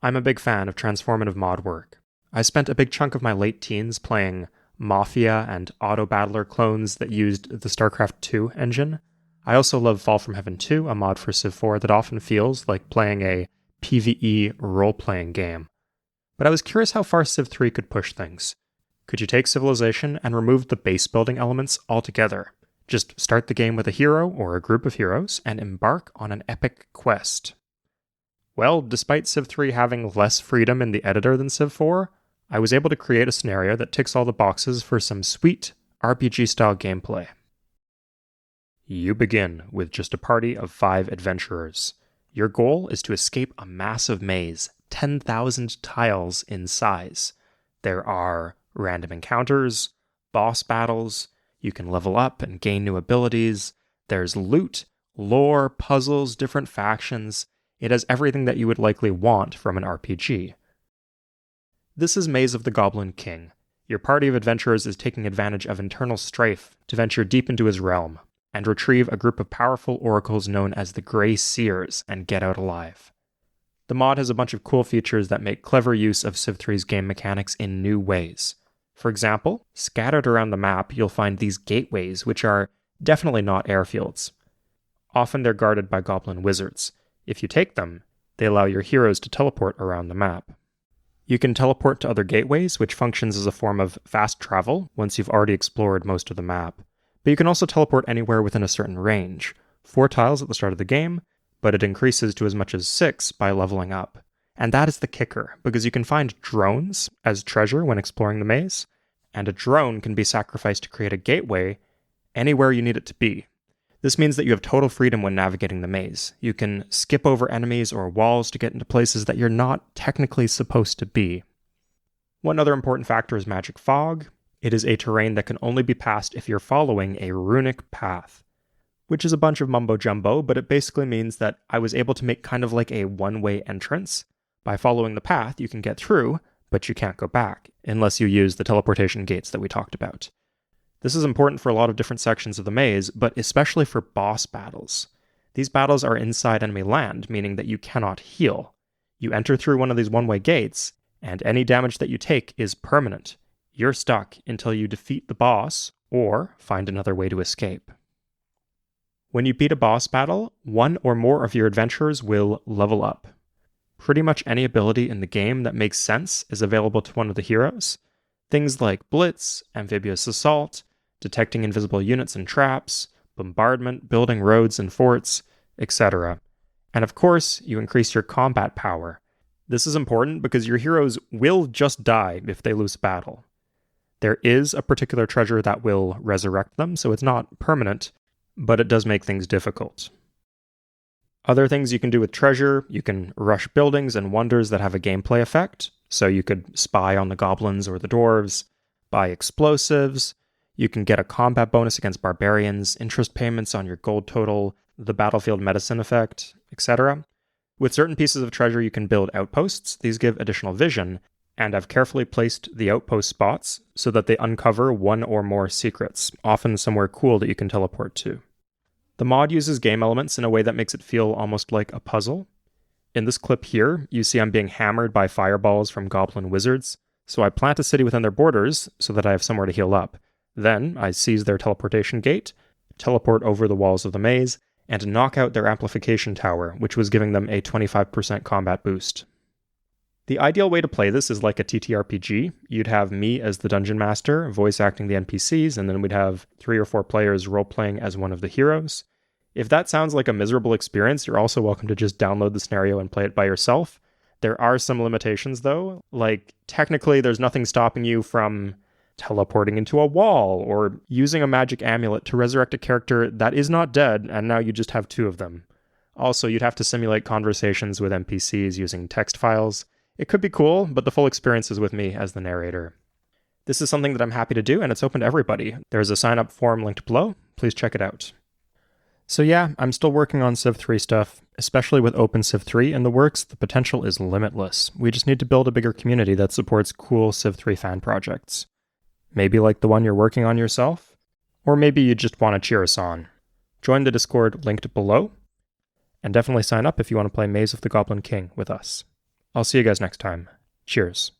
I'm a big fan of transformative mod work. I spent a big chunk of my late teens playing Mafia and Auto Battler clones that used the StarCraft II engine. I also love Fall from Heaven 2, a mod for Civ 4 that often feels like playing a PvE role-playing game. But I was curious how far Civ 3 could push things. Could you take Civilization and remove the base building elements altogether? Just start the game with a hero or a group of heroes and embark on an epic quest. Well, despite Civ 3 having less freedom in the editor than Civ 4, I was able to create a scenario that ticks all the boxes for some sweet RPG-style gameplay. You begin with just a party of 5 adventurers. Your goal is to escape a massive maze, 10,000 tiles in size. There are random encounters, boss battles, you can level up and gain new abilities, there's loot, lore, puzzles, different factions. It has everything that you would likely want from an RPG. This is Maze of the Goblin King. Your party of adventurers is taking advantage of internal strife to venture deep into his realm, and retrieve a group of powerful oracles known as the Grey Seers and get out alive. The mod has a bunch of cool features that make clever use of Civ 3's game mechanics in new ways. For example, scattered around the map you'll find these gateways, which are definitely not airfields. Often they're guarded by goblin wizards. If you take them, they allow your heroes to teleport around the map. You can teleport to other gateways, which functions as a form of fast travel once you've already explored most of the map. But you can also teleport anywhere within a certain range. 4 tiles at the start of the game, but it increases to as much as 6 by leveling up. And that is the kicker, because you can find drones as treasure when exploring the maze, and a drone can be sacrificed to create a gateway anywhere you need it to be. This means that you have total freedom when navigating the maze. You can skip over enemies or walls to get into places that you're not technically supposed to be. One other important factor is magic fog. It is a terrain that can only be passed if you're following a runic path, which is a bunch of mumbo-jumbo, but it basically means that I was able to make kind of like a one-way entrance. By following the path, you can get through, but you can't go back, unless you use the teleportation gates that we talked about. This is important for a lot of different sections of the maze, but especially for boss battles. These battles are inside enemy land, meaning that you cannot heal. You enter through one of these one-way gates, and any damage that you take is permanent. You're stuck until you defeat the boss, or find another way to escape. When you beat a boss battle, 1 or more of your adventurers will level up. Pretty much any ability in the game that makes sense is available to one of the heroes. Things like Blitz, Amphibious Assault, detecting invisible units and traps, bombardment, building roads and forts, etc. And of course, you increase your combat power. This is important because your heroes will just die if they lose a battle. There is a particular treasure that will resurrect them, so it's not permanent, but it does make things difficult. Other things you can do with treasure, you can rush buildings and wonders that have a gameplay effect, so you could spy on the goblins or the dwarves, buy explosives, you can get a combat bonus against barbarians, interest payments on your gold total, the battlefield medicine effect, etc. With certain pieces of treasure you can build outposts. These give additional vision, and I've carefully placed the outpost spots so that they uncover 1 or more secrets, often somewhere cool that you can teleport to. The mod uses game elements in a way that makes it feel almost like a puzzle. In this clip here, you see I'm being hammered by fireballs from goblin wizards, so I plant a city within their borders so that I have somewhere to heal up. Then, I seize their teleportation gate, teleport over the walls of the maze, and knock out their amplification tower, which was giving them a 25% combat boost. The ideal way to play this is like a TTRPG. You'd have me as the dungeon master, voice acting the NPCs, and then we'd have 3 or 4 players role-playing as one of the heroes. If that sounds like a miserable experience, you're also welcome to just download the scenario and play it by yourself. There are some limitations though, like technically there's nothing stopping you from teleporting into a wall or using a magic amulet to resurrect a character that is not dead and now you just have 2 of them. Also, you'd have to simulate conversations with NPCs using text files. It could be cool, but the full experience is with me as the narrator. This is something that I'm happy to do, and it's open to everybody. There's a sign-up form linked below. Please check it out. So yeah, I'm still working on Civ 3 stuff, especially with Open Civ 3 in the works. The potential is limitless. We just need to build a bigger community that supports cool Civ 3 fan projects. Maybe like the one you're working on yourself? Or maybe you just want to cheer us on. Join the Discord linked below, and definitely sign up if you want to play Maze of the Goblin King with us. I'll see you guys next time. Cheers.